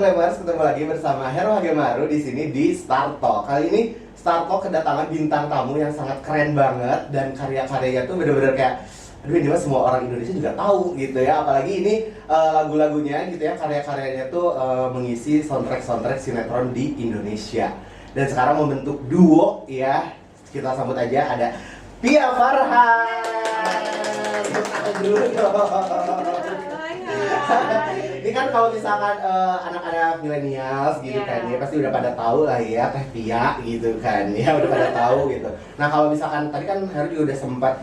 Glamers, ketemu lagi bersama Hero Hagemaru di sini di Star Talk. Kali ini Star Talk kedatangan bintang tamu yang sangat keren banget dan karya-karyanya tuh bener-bener kayak aduh ini mah semua orang Indonesia juga tahu gitu ya. Apalagi ini lagu-lagunya gitu ya, karya-karyanya tuh mengisi soundtrack sinetron di Indonesia. Dan sekarang membentuk duo ya. Kita sambut aja ada Pia Farhan. Ini kan kalau misalkan anak-anak milenial gitu kan ya pasti udah pada tahu lah ya Teh Pia gitu kan ya, udah pada tahu gitu. Nah kalau misalkan tadi kan Heru juga udah sempat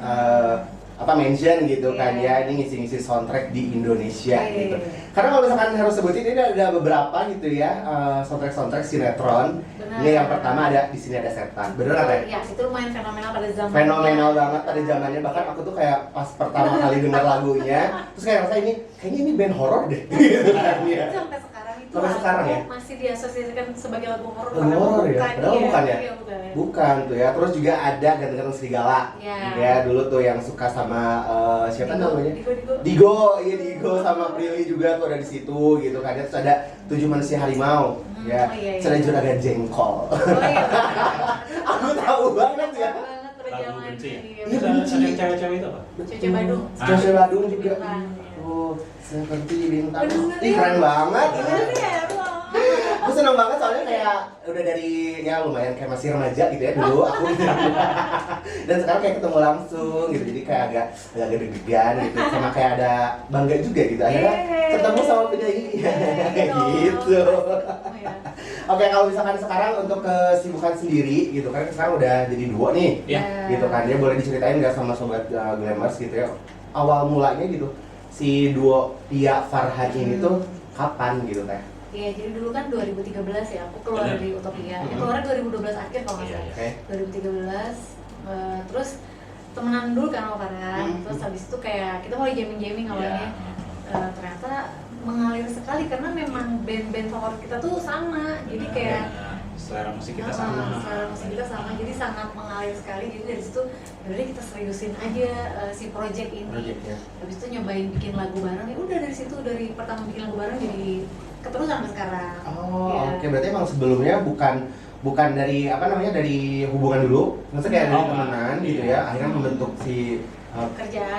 mention gitu kan ya, ini ngisi-ngisi soundtrack di Indonesia gitu. Karena kalau misalkan Heru sebutin ini ada beberapa gitu ya soundtrack sinetron. Benar. Ini yang pertama ada di sini ada Setan. Bener nggak Teh? Ya, itu lumayan fenomenal pada zamannya. Fenomenal banget pada zamannya, bahkan aku tuh kayak pas pertama kali dengar lagunya terus kayak rasa kayaknya ini band horor deh gitu kan ya. Sampai sekarang itu Sampai sekarang ya? masih diasosiasikan sebagai lagu horor. Lagu horor ya? Padahal bukan ya? Iya, bukan. Bukan tuh ya. Terus juga ada Ganteng-Ganteng Serigala. Ya. Ya dulu tuh yang suka sama siapa namanya? Digo. Digo sama Prilly juga tuh ada di situ gitu kan. Terus ada 7 Manusia Harimau. Ya. Iya. Terus ada Juragan Jengkol. Oh iya. Aku tahu banget ya. Banget pada Lagu zaman benci ya? iya. Iya, Ada yang cewek-cewek itu apa? Cece Badung. Cece Badung juga. Bintang. Oh, seperti bintang. Bener-bener Ih, keren banget. Bener ya, Aku seneng banget soalnya kayak udah dari ya lumayan kayak masih remaja gitu ya dulu aku dan sekarang kayak ketemu langsung gitu, jadi kayak agak deg-degan gitu, sama kayak ada bangga juga gitu akhirnya ketemu sama penyanyi gitu. Oke, kalau misalkan sekarang untuk kesibukan sendiri gitu kan sekarang udah jadi duo nih gitu kan, dia boleh diceritain nggak sama sobat Glamers gitu ya awal mulanya gitu si duo Pia Farhan ini tuh kapan gitu Teh? Iya, jadi dulu kan 2013 ya, aku keluar dari Utopia. Keluar 2012 akhir kalau nggak salah. Oke. 2013, terus temenan dulu kan sama Farhan. Terus habis itu kayak kita mulai jamming awalnya. Ternyata mengalir sekali karena memang band-band favorit kita tuh sama. Jadi kayak selera musik kita sama. Selera musik kita sama, jadi sangat mengalir sekali. Jadi dari situ yaudah kita seriusin aja si project ini. Projectnya. Habis itu nyobain bikin lagu bareng. Ya udah dari situ, dari pertama bikin lagu bareng jadi keterusan sampai sekarang. Oh, Ya. oke, berarti emang sebelumnya bukan dari dari hubungan dulu, maksudnya kayak dari temenan gitu ya, akhirnya membentuk si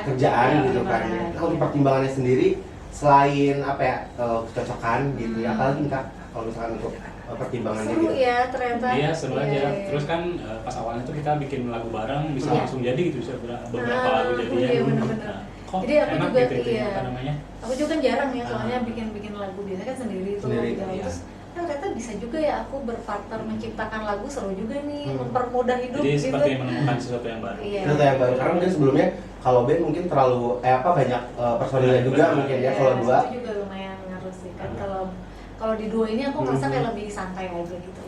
kerjaan gitu kan. Kalau pertimbangannya sendiri selain kecocokan gitu ya, apalagi Kak kalau misalkan untuk pertimbangannya Seru gitu. ya ternyata. Iya, seru aja. Iya. Terus kan pas awalnya tuh kita bikin lagu bareng bisa Iya. langsung jadi gitu, bisa beberapa lagu jadinya. Iya, bener-bener. Kok Jadi aku enak juga, gitu itu, iya. apa namanya? Aku juga kan jarang ya, soalnya bikin lagu biasanya kan sendiri tuh. Sendiri, gitu. iya. Terus ternyata bisa juga ya aku berpartner menciptakan lagu, seru juga nih, mempermudah hidup Jadi gitu. seperti menemukan sesuatu yang baru. Iya. Itu yang baru, karena mungkin sebelumnya kalau band mungkin terlalu banyak personilnya juga mungkin ya, kalau dua. Itu juga lumayan ngaruh sih kan. Kalau di duo ini aku merasa kayak lebih santai aja gitu,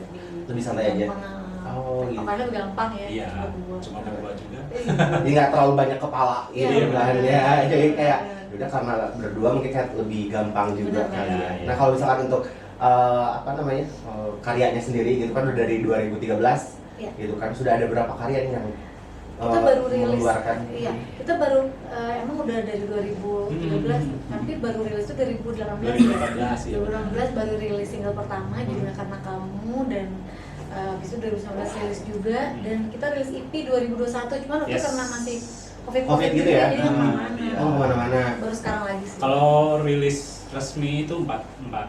Lebih santai aja. gampang, Oh, gitu. makanya lebih gampang ya. Iya, berdua. cuma berdua juga. Jadi nggak terlalu banyak kepala Iya, gitu kan benar. ya, jadi kayak Iya. udah karena berdua mungkin kayak lebih gampang juga Benar, kali ya. iya. Nah kalau misalkan untuk karyanya sendiri gitu kan udah dari 2013 Iya. gitu kan, sudah ada berapa karya nih yang Kita baru rilis, mengeluarkan? iya, kita baru emang udah dari 2013, tapi baru rilis itu 2018 ya. 2018 ya. 2018 baru rilis single pertama, Jadilah Karena Kamu, dan habis itu 2019 rilis juga, dan kita rilis EP 2021, cuman waktu itu Yes. karena masih COVID gitu ya? jadi nggak kemana-mana. Iya. Oh kemana-mana. Baru sekarang lagi sih. Kalau rilis resmi itu 4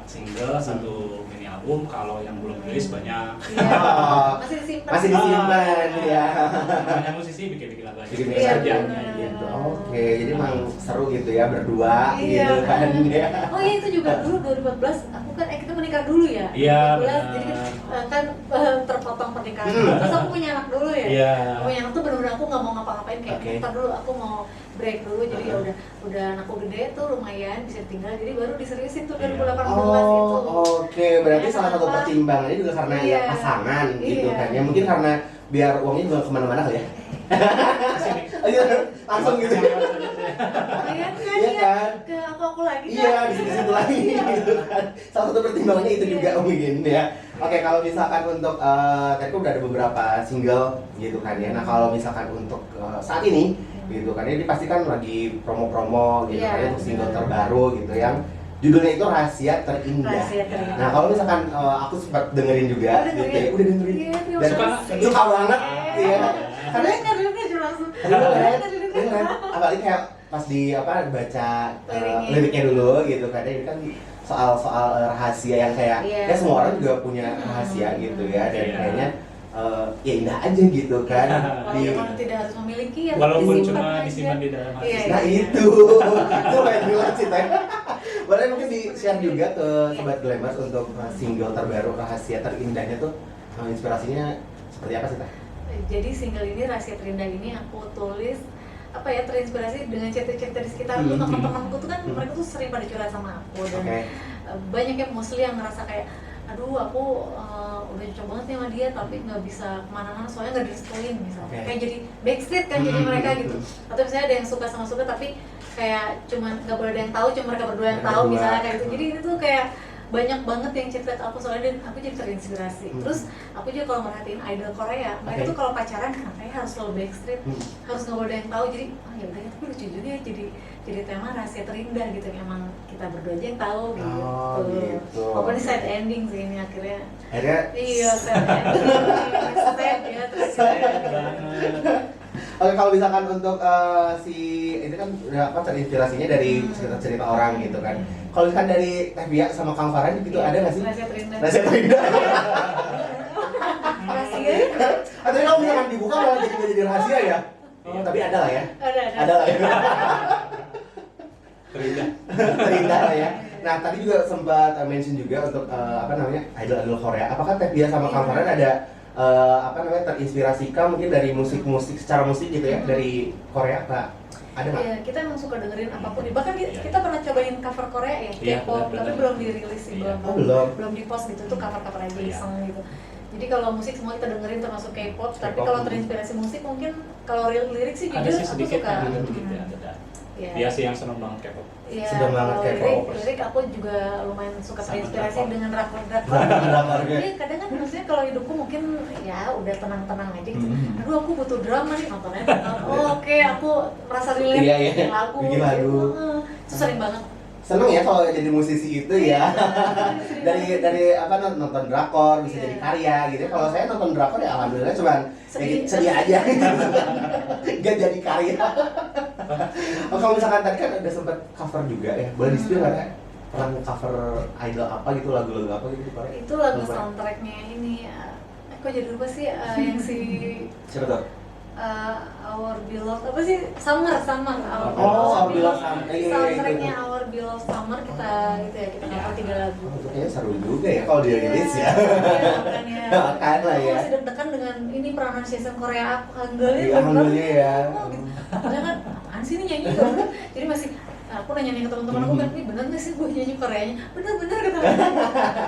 single, 1 mini album. Kalau yang belum rilis banyak. Iya, Oh, masih disimpan. masih disimpan ya. Namanya musisi bikin lagu aja. Bikin Iya, saja benar. gitu. Oke, jadi emang seru gitu ya berdua Iya. gitu kan ya. Oh iya, itu juga dulu 2014 aku kan kita menikah dulu ya. Iya, 2014, jadi benar. kan terpotong pernikahan. Terus aku punya anak dulu ya. Iya. Aku punya anak tuh benar-benar aku nggak mau ngapa-ngapain kayak Oke. ntar dulu aku mau break dulu, jadi ya udah anakku gede tuh lumayan bisa tinggal, jadi baru diseriusin tuh 2018 itu. Oh, oke, berarti Ya, salah satu kenapa? pertimbangannya juga karena ya Iya. pasangan gitu Iya. kan. Ya mungkin karena biar uangnya juga kemana-mana kali ya. Oh, iya, langsung gitu. Lumayan kan Iya ya, kan? ke aku lagi kan. Iya, di situ lagi gitu kan. Salah satu pertimbangannya itu juga mungkin ya. Oke, kalau misalkan untuk tadi kan udah ada beberapa single gitu kan ya. Nah, kalau misalkan untuk saat ini gitu kan, ini pasti kan lagi promo-promo gitu Iya, kan, untuk single benar. terbaru gitu yang Judulnya itu Rahasia Terindah. Rahasia Terindah. Nah kalau misalkan aku sempat dengerin juga, Oh, dengerin. gitu ya. Udah dengerin. Iya, terima Dan kasih. suka banget, iya. Karena Dengerin langsung. Dengerin. Apalagi kayak pas di baca liriknya dulu gitu kan, ini kan soal rahasia yang kayak Iya. ya semua orang juga punya rahasia gitu ya, dan Iya. kayaknya ya indah aja gitu kan. Walaupun tidak harus memiliki ya, Walaupun disimpan cuma aja. disimpan di dalam hati. Iya, Nah iya. itu main dulu cerita. Boleh mungkin di-share juga ke Sobat Glamers untuk single terbaru Rahasia Terindahnya tuh inspirasinya seperti apa sih Teh? Jadi single ini Rahasia Terindah ini aku tulis terinspirasi dengan cerita-cerita di sekitarku. Teman-temanku tuh kan mereka tuh sering pada curhat sama aku, dan banyak yang mostly yang ngerasa kayak aduh aku udah cocok banget nih sama dia tapi nggak bisa kemana-mana soalnya nggak direstuin misalnya. Kayak jadi backstreet kan jadi mereka gitu. Atau misalnya ada yang suka sama suka tapi kayak cuman nggak boleh ada yang tahu, cuma mereka berdua yang tahu misalnya kayak gitu. Jadi itu kayak banyak banget yang cerita ke aku soalnya, dan aku jadi terinspirasi. Terus aku juga kalau merhatiin idol Korea, mereka tuh kalau pacaran katanya harus selalu backstreet, harus nggak boleh ada yang tahu. Jadi ya udah, tapi lucu juga ya, jadi tema Rahasia Terindah gitu, yang emang kita berdua aja yang tahu gitu. Gitu. Walaupun ini sad ending sih ini akhirnya. Iya Sad ending. Sad ya terus. Oke, kalau misalkan untuk si ini kan udah terinspirasinya dari cerita-cerita orang gitu kan. Kalau misalkan dari Teh Bia sama Kang Farhan gitu ada nggak sih? Rahasia Terindah. Rahasia Terindah. Rahasia. Atau kalau misalkan dibuka malah jadi rahasia ya? Tapi ada lah ya. Ada lah ya. Terindah. Terindah lah ya. Nah tadi juga sempat mention juga untuk idol-idol Korea. Apakah Teh Bia sama Kang Farhan ada terinspirasikan mungkin dari musik-musik secara musik gitu ya dari Korea Kak? Ada nggak? Iya, kita emang suka dengerin apapun. Bahkan kita pernah cobain cover Korea ya, Iya, K-pop, benar, tapi benar. belum dirilis sih, Iya. belum di post gitu, tuh cover-cover aja Iya. iseng gitu. Jadi kalau musik semua kita dengerin termasuk K-pop, tapi K-pop. kalau terinspirasi musik mungkin kalau lirik sih Ada jujur sih aku sedikit, suka. ada sedikit ya, ada. Iya. Dia sih yang seneng banget K-pop. Iya, Sedang banget kalau K-pop. lirik aku juga lumayan suka Sama terinspirasi drakor. dengan drakor. Drakornya. Iya, kadang kan maksudnya kalau hidupku mungkin ya udah tenang-tenang aja gitu. Aduh, aku butuh drama nih nontonnya. Oh, oke, aku merasa relate Iya, bikin lagu. bikin lagu. Gitu. Itu sering banget. Seneng ya kalau jadi musisi itu ya. dari nonton drakor bisa Iya. jadi karya gitu. Kalau saya nonton drakor ya alhamdulillah cuman sedih aja. Gak jadi karya. Oh, kalau misalkan tadi kan ada sempat cover juga ya. Boleh di-spill nggak Kak? Pernah cover idol apa gitu, lagu-lagu apa gitu di Korea? Itu lagu Boleh. soundtracknya ini kok jadi lupa sih yang si Siapa tuh? Our Beloved apa sih Summer Our Beloved Summer. Iya, soundtracknya itu. Our Beloved Summer kita gitu ya, kita cover 3 lagu. Oh, itu kayaknya seru juga ya kalau dia rilis ya. Iya, makanya. Kan lah Aku ya. masih deg-degan dengan ini pronunciation Korea aku, Hangulnya Iya, Hangulnya ya. gitu. Apalagi kan apaan sih ini nyanyi gitu. Jadi masih aku nanya ke teman-teman aku kan, ini bener nggak sih gue nyanyi Koreanya? Bener kata mereka.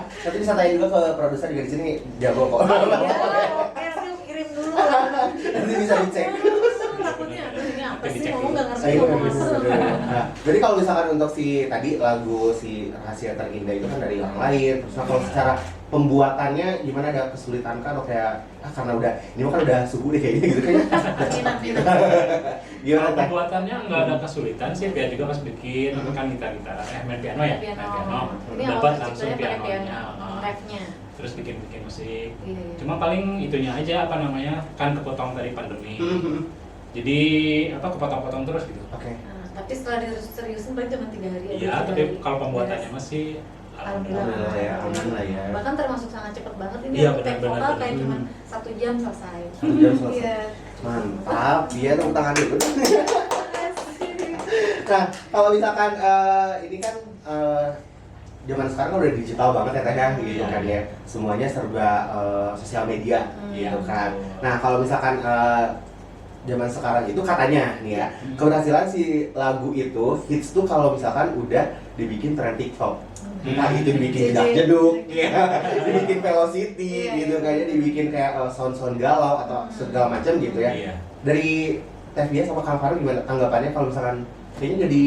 Nanti bisa tanya juga ke produser juga di sini jago kok. Oh iya, oke nanti aku kirim dulu. Nanti bisa dicek. Takutnya aduh ini apa sih Dicek ngomong dulu. nggak ngerti Saya ngomong bisa. apa. Nah, jadi kalau misalkan untuk si tadi lagu si Rahasia Terindah itu kan dari orang lain. Terus nah, kalau secara pembuatannya gimana, ada kesulitan kan? Atau kayak karena ini kan udah subuh deh kayaknya gitu kayaknya. Minat. Gimana Kalau Teh? pembuatannya nggak ada kesulitan sih, biar juga pas bikin kan gitar main piano ya, main piano, Ini dapat awal langsung ciptanya pakai pianonya, piano, refnya. terus bikin musik. Iya. Cuma paling itunya aja kan kepotong dari pandemi, jadi kepotong-potong terus gitu. Oke. Nah, tapi setelah diseriusin paling cuma 3 hari aja. Iya, 3 tapi hari. kalau pembuatannya Beres. masih Alhamdulillah ya, alhamdulillah ya. Bahkan termasuk sangat cepat banget ini. Iya, aku take benar, vokal benar. kayak cuma 1 jam selesai. 1 jam selesai. Iya. Mantap, dia tepuk tangan dulu. Nah, kalau misalkan ini kan zaman sekarang kan udah digital banget ya Teh ya, gitu kan ya. Semuanya serba sosial media gitu kan. Nah, kalau misalkan zaman sekarang itu katanya nih ya, keberhasilan si lagu itu hits tuh kalau misalkan udah dibikin tren TikTok. Entah itu dibikin jedak jeduk, dibikin velocity Iya, gitu iya. kayaknya, dibikin kayak sound galau atau segala macam gitu ya. Iya. Dari Teh Bia sama Kang Farhan gimana tanggapannya kalau misalkan kayaknya jadi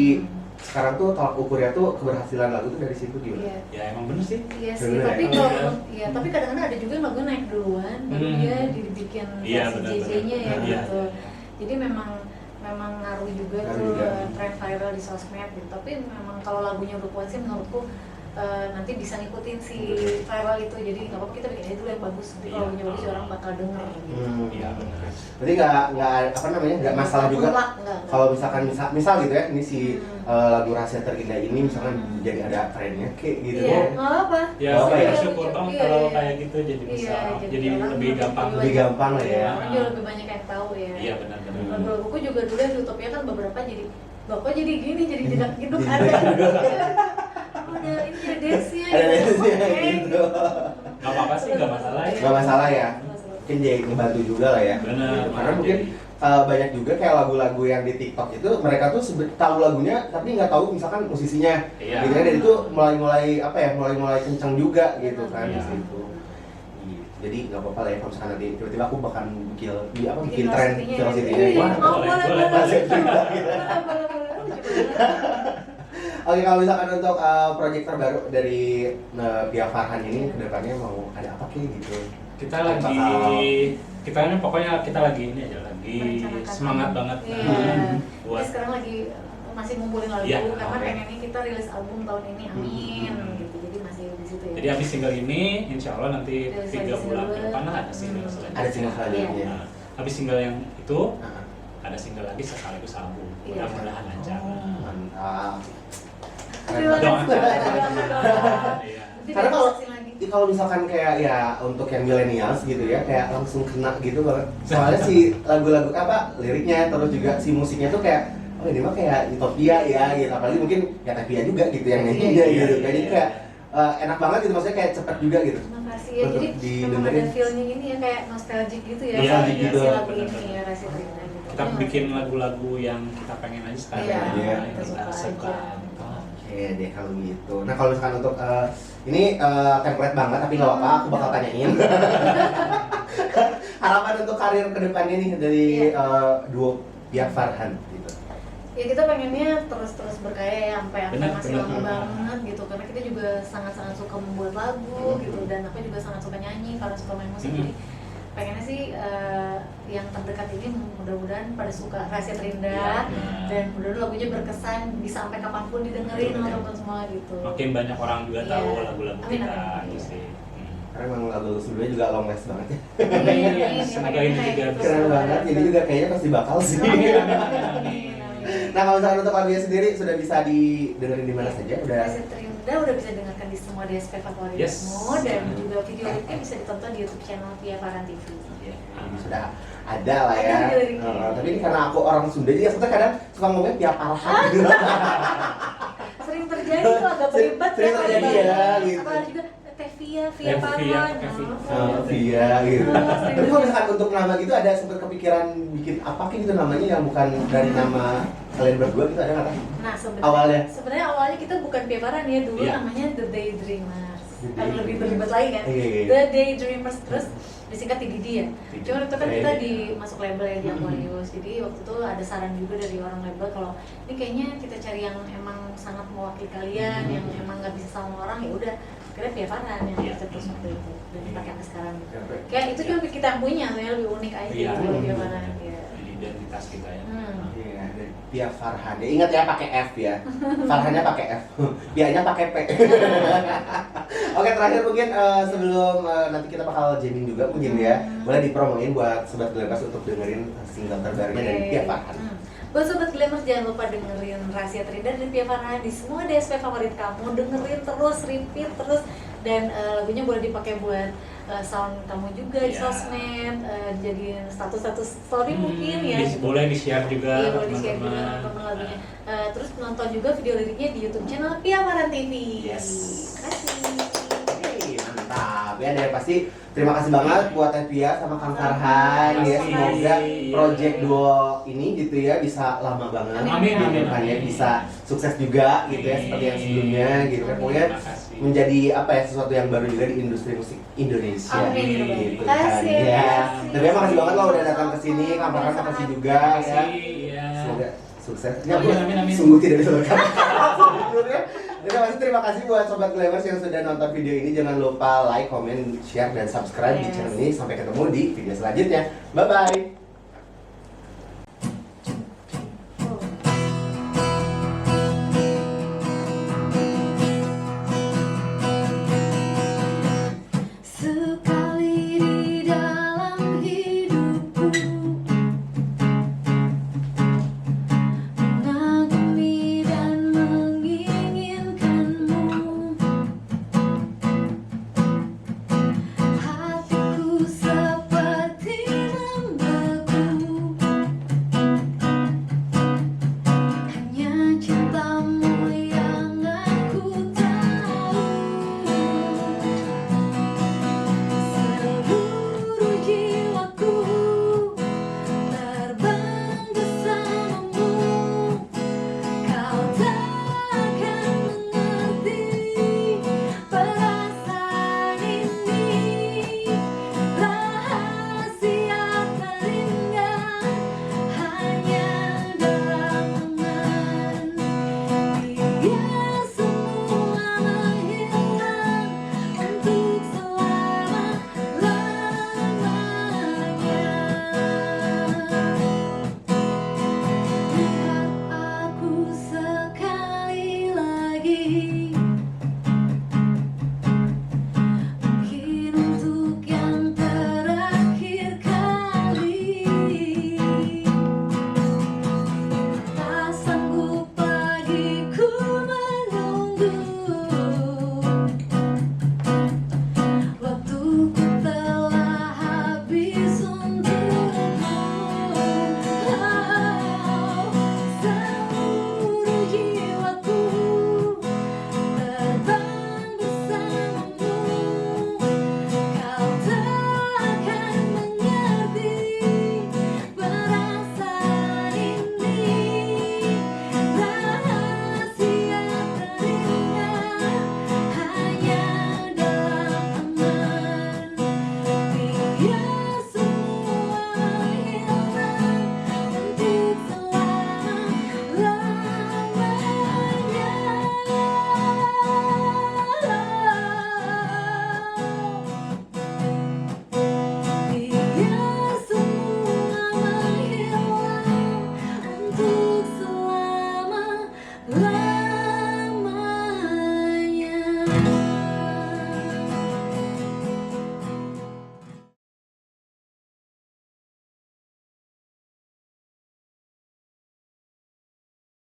sekarang tuh tolak ukurnya tuh keberhasilan lagu tuh dari situ gimana? Iya. Ya emang bener sih. Iya sih, Bener tapi ya? kalau iya, tapi kadang-kadang ada juga yang lagunya naik duluan, baru dia dibikin Iya, versi benar-benar. JJ-nya ya Iya, gitu. iya. Jadi memang ngaruh juga Ngaruh tuh juga. tren viral viral di sosmed gitu. Tapi memang kalau lagunya udah kuat sih menurutku nanti bisa ngikutin si viral itu, jadi nggak apa-apa kita bikin aja dulu yang bagus, nanti kalau lagunya bagus orang bakal denger gitu. Iya benar. Berarti nggak masalah juga kalau misalkan misal gitu ya, ini si lagu Rahasia Terindah ini misalkan jadi ada trennya kayak gitu. Iya, nggak apa-apa. Ya, Apa ya? bersyukur dong kalau kayak gitu jadi bisa, jadi lebih gampang. Lebih gampang lah ya. Orang juga lebih banyak yang tahu ya. Iya benar-benar. Lagu-laguku juga dulu yang di Utopia kan beberapa jadi bapak jadi gini, jadi jedak jeduk ada. Ada ini ada dance-nya. Ada dance-nya Oke. gitu. Gak apa-apa sih, gak masalah ya. Nggak masalah ya. Mungkin jadi ngebantu juga lah ya. Benar. Karena mungkin banyak juga kayak lagu-lagu yang di TikTok itu mereka tuh tahu lagunya tapi nggak tahu misalkan musisinya. Iya. Gitu kan, dan itu mulai kenceng juga gitu kan di Iya. situ. Jadi nggak apa-apa lah ya kalau misalkan nanti tiba-tiba aku bakal bikin Bikin tren velocity-nya ya. velocity-nya. Iya, Wah, oh, boleh, boleh. Rahasia Terindah gitu. Boleh. Oke, kalau misalkan untuk proyek terbaru dari Pia Farhan ini kedepannya mau ada apa kayak gitu? Kita ini pokoknya kita lagi ini aja, lagi Merencanakan. semangat banget. Iya. Buat Kita sekarang lagi masih ngumpulin lagu Iya, karena oke. pengennya kita rilis album tahun ini, amin gitu. Jadi masih di situ ya. Jadi habis single ini, insya Allah nanti Rilis 3 lagi bulan ke single. depan ada single selanjutnya. Ada single selanjutnya. Iya. Nah, habis single yang itu, Nah, ada single lagi sekaligus album. Iya. Mudah-mudahan lancar. mantap. Terima kasih. Doakan. Iya. Nanti Karena kalau discussing lagi. kalau misalkan kayak ya untuk yang millennials gitu ya kayak langsung kena gitu banget. Soalnya si lagu-lagu liriknya terus juga si musiknya tuh kayak oh ini mah kayak Utopia ya gitu. Apalagi mungkin ya Tevia juga gitu yang nyanyinya Iya, gitu. iya, Jadi iya. kayak enak banget gitu, maksudnya kayak cepet juga gitu. Terima kasih ya. Untuk Jadi memang didengerin. ada feel-nya ini ya kayak nostalgic gitu ya. Iya, si gitu. lagu ini Benar-benar. ya Rahasia Terindah gitu. Kita bikin lagu-lagu yang kita pengen aja sekarang. Iya, yang kita kita suka suka. aja. Oke deh kalau gitu. Nah kalau misalkan untuk ini template banget tapi nggak apa-apa, aku bakal tanyain. Harapan untuk karir kedepannya nih dari duo Pia Farhan gitu. Ya kita pengennya terus berkarya ya sampai Benar, masih benar. lama banget gitu karena kita juga sangat-sangat suka membuat lagu gitu dan aku juga sangat suka nyanyi karena suka main musik jadi pengennya sih yang terdekat ini mudah-mudahan pada suka Rahasia Terindah Iya. dan mudah-mudahan lagunya berkesan bisa sampai kapanpun didengerin Betul, sama teman semua gitu. Makin banyak orang juga Iya. tahu lagu-lagu Amin, kita amin. gitu sih. Karena emang lagu sebelumnya juga long last banget ya. Amin, Semoga amin, ini kayak juga gitu. Keren banget, ini juga kayaknya pasti bakal sih. Amin, amin, amin, amin. Nah kalau misalkan untuk lagunya sendiri sudah bisa didengerin di mana saja? Udah Rahasia Terindah udah bisa dengarkan di semua DSP favoritmu Yes. dan juga video liriknya bisa ditonton di YouTube channel Pia Farhan TV. Iya. ini sudah ada lah ya. Ada video liriknya. Tapi ini karena aku orang Sunda jadi aku tuh kadang suka ngomongnya Pia Farhan gitu. Sering terjadi tuh agak berlibat Sering kan, terjadi ada ya, banget. gitu. Apalagi juga Via Via, Farhan. Via gitu. Tapi kalau misalkan untuk nama gitu ada sempat kepikiran bikin apa gitu namanya yang bukan dari nama kalian berdua gitu ada nggak? Nah Awalnya? sebenarnya awalnya kita bukan Pia Farhan ya dulu Iya. namanya The Daydreamers. The Kan lebih Daydreamers. berlibat lagi kan. Iya, iya. The Daydreamers terus disingkat TDD ya. TDD. Cuma itu kan kita Iya. di masuk label ya di Aquarius. Jadi waktu itu ada saran juga dari orang label kalau ini kayaknya kita cari yang emang sangat mewakili kalian, yang emang nggak bisa sama orang ya udah. Akhirnya Pia Farhan yang Iya. terus waktu itu dan dipakai sampai sekarang. Iya. Kayak itu cuma kita yang punya, soalnya lebih unik aja Iya. gitu Pia Farhan. Ya. Jadi identitas kita ya. Iya, dari Pia Farhan. Ya, ingat ya pakai F ya. Farhannya pakai F. Pianya pakai P. Oke, terakhir mungkin sebelum nanti kita bakal jamming juga mungkin ya. Boleh dipromoin buat sobat Glamers untuk dengerin single terbarunya dari Pia Farhan. Buat sobat Glamers jangan lupa dengerin Rahasia Terindah dari Pia Farhan di semua DSP favorit kamu. Dengerin terus, repeat terus dan lagunya boleh dipakai buat sound kamu juga di Iya. sosmed, jadi status story mungkin ya. Boleh di-share juga Iya, boleh di-share juga teman-teman. teman-teman lagunya. Terus nonton juga video liriknya di YouTube channel Pia Farhan TV. Yes. Terima kasih. Hey, mantap ya, dan pasti terima kasih banget buat Pia sama Kang Farhan ya, Terima semoga kasih. project duo ini gitu ya bisa lama banget, Amin, amin, kan ya, amin. bisa sukses juga gitu ya seperti yang sebelumnya gitu kan, pokoknya Terima kasih. menjadi apa ya, sesuatu yang baru juga di industri musik Indonesia. Amin. Gitu Terima kan kasih. ya. Tapi makasih banget lo udah datang ke sini, Kang Farhan makasih juga Terima ya. kasih. Iya. Semoga sukses. Amin, amin, amin. Sungguh tidak bisa berkata. Terima kasih buat sobat Glamers yang sudah nonton video ini. Jangan lupa like, comment, share, dan subscribe di channel ini. Sampai ketemu di video selanjutnya. Bye bye.